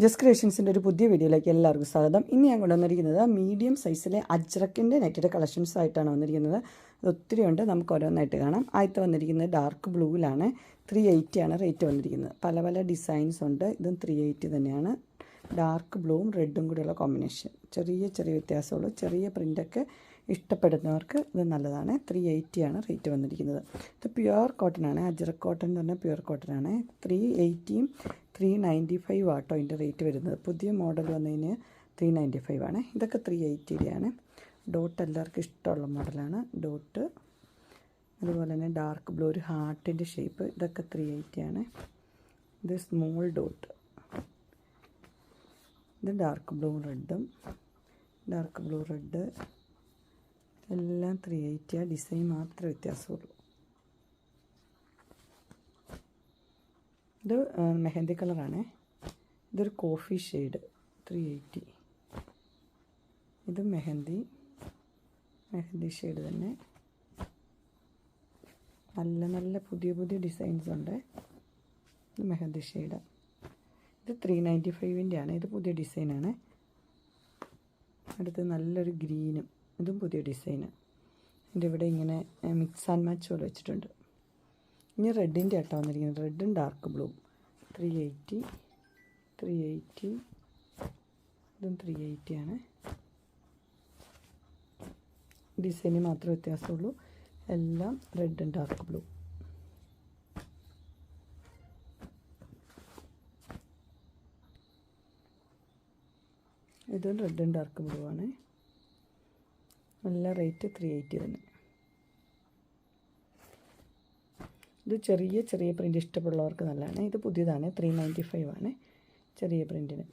Just ക്രിയേഷൻസിൻ്റെ ഒരു പുതിയ വീഡിയോയിലേക്ക് എല്ലാവർക്കും സ്വാഗതം. ഇന്ന് ഞാൻ കൊണ്ടുവന്നിരിക്കുന്നത് മീഡിയം സൈസിലെ അജ്രക്കിൻ്റെ നെറ്റിൻ്റെ കളക്ഷൻസ് ആയിട്ടാണ് വന്നിരിക്കുന്നത്. അത് ഒത്തിരി ഉണ്ട്, നമുക്ക് ഓരോന്നായിട്ട് കാണാം. ആദ്യത്തെ വന്നിരിക്കുന്നത് ഡാർക്ക് ബ്ലൂവിലാണ്. 380 ആണ് റേറ്റ് വന്നിരിക്കുന്നത്. പല പല ഡിസൈൻസ് ഉണ്ട്. ഇതും 380 തന്നെയാണ്. ഡാർക്ക് ബ്ലൂവും റെഡും കൂടിയുള്ള കോമ്പിനേഷൻ. ചെറിയ ചെറിയ വ്യത്യാസമുള്ളൂ. ചെറിയ പ്രിൻ്റൊക്കെ ഇഷ്ടപ്പെടുന്നവർക്ക് ഇത് നല്ലതാണ്. 380 ആണ് റേറ്റ് വന്നിരിക്കുന്നത്. ഇത് പ്യുവർ കോട്ടൺ ആണ്. അജ്രക് കോട്ടൺ എന്ന് പറഞ്ഞാൽ പ്യുവർ കോട്ടൺ ആണ്. 380യും 395 ആട്ടോ ഇതിൻ്റെ റേറ്റ് വരുന്നത്. പുതിയ മോഡൽ വന്നതിന് 395 ആണ്. ഇതൊക്കെ 380 ആണ്. ഡോട്ട് എല്ലാവർക്കും ഇഷ്ടമുള്ള മോഡലാണ്. ഡോട്ട് അതുപോലെ തന്നെ ഡാർക്ക് ബ്ലൂ, ഒരു ഹാർട്ടിൻ്റെ ഷേപ്പ്, ഇതൊക്കെ 380 ആണ്. ഇത് സ്മോൾ ഡോട്ട്, ഇത് ഡാർക്ക് ബ്ലൂ റെഡും, ഡാർക്ക് ബ്ലൂ റെഡ് എല്ലാം 380. ആ ഡിസൈൻ മാത്രമേ വ്യത്യാസമുള്ളൂ. ഇത് മെഹന്തി കളറാണ്. ഇതൊരു കോഫി ഷെയ്ഡ് 380. ഇത് മെഹന്തി ഷെയ്ഡ് തന്നെ. നല്ല നല്ല പുതിയ പുതിയ ഡിസൈൻസ് ഉണ്ട്. ഇത് മെഹന്തി ഷെയ്ഡ്. ഇത് 395ൻ്റെ ആണ്. ഇത് പുതിയ ഡിസൈനാണ്. അടുത്ത് നല്ലൊരു ഗ്രീനും, ഇതും പുതിയ ഡിസൈന്. ഇതിൻ്റെ ഇവിടെ ഇങ്ങനെ മിക്സ് ആൻഡ് മാച്ച് പോലെ വെച്ചിട്ടുണ്ട്. ഇനി റെഡിൻ്റെ ആട്ടോ വന്നിരിക്കുന്നത്. റെഡും ഡാർക്ക് ബ്ലൂ 380. ഇതും 380 ആണ്. ഡിസൈന് മാത്രമേ വ്യത്യാസമുള്ളൂ. എല്ലാം റെഡും ഡാർക്ക് ബ്ലൂ. ഇതും റെഡും ഡാർക്ക് ബ്ലൂ ആണ്. നല്ല റേറ്റ് 380 തന്നെ. ഇത് ചെറിയ ചെറിയ പ്രിൻ്റ് ഇഷ്ടപ്പെടുന്നവർക്ക് നല്ലതാണ്. ഇത് പുതിയതാണ്. 395 ആണ് ചെറിയ പ്രിൻറ്റിന്.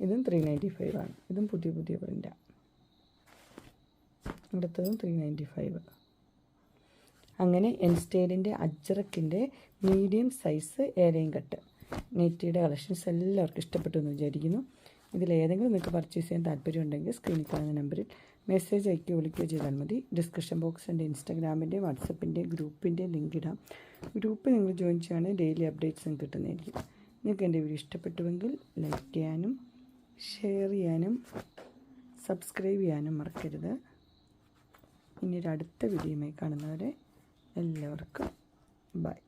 ഇതും 395 ആണ്. ഇതും പുതിയ പുതിയ പ്രിൻ്റാണ്. അടുത്തതും 395. അങ്ങനെ എൻസ്റ്റൈലിൻ്റെ അജ്രക്കിൻ്റെ മീഡിയം സൈസ് ഏലയും കട്ട് നെറ്റിയുടെ കളക്ഷൻസ് എല്ലാവർക്കും ഇഷ്ടപ്പെട്ടു എന്ന് വിചാരിക്കുന്നു. ഇതിലേതെങ്കിലും നിങ്ങൾക്ക് പർച്ചേസ് ചെയ്യാൻ താല്പര്യമുണ്ടെങ്കിൽ സ്ക്രീനിൽ കാണുന്ന നമ്പറിൽ മെസ്സേജ് അയക്കുകയോ വിളിക്കുകയോ ചെയ്താൽ മതി. ഡിസ്ക്രിപ്ഷൻ ബോക്സിൻ്റെ ഇൻസ്റ്റാഗ്രാമിൻ്റെ വാട്സപ്പിൻ്റെ ഗ്രൂപ്പിൻ്റെ ലിങ്ക് ഇടാം. ഗ്രൂപ്പ് നിങ്ങൾ ജോയിൻ ചെയ്യുകയാണെങ്കിൽ ഡെയിലി അപ്ഡേറ്റ്സും കിട്ടുന്നതായിരിക്കും. നിങ്ങൾക്ക് എൻ്റെ വീഡിയോ ഇഷ്ടപ്പെട്ടുവെങ്കിൽ ലൈക്ക് ചെയ്യാനും ഷെയർ ചെയ്യാനും സബ്സ്ക്രൈബ് ചെയ്യാനും മറക്കരുത്. ഇനി ഒരു അടുത്ത വീഡിയോയുമായി കാണുന്നവരെ എല്ലാവർക്കും ബൈ.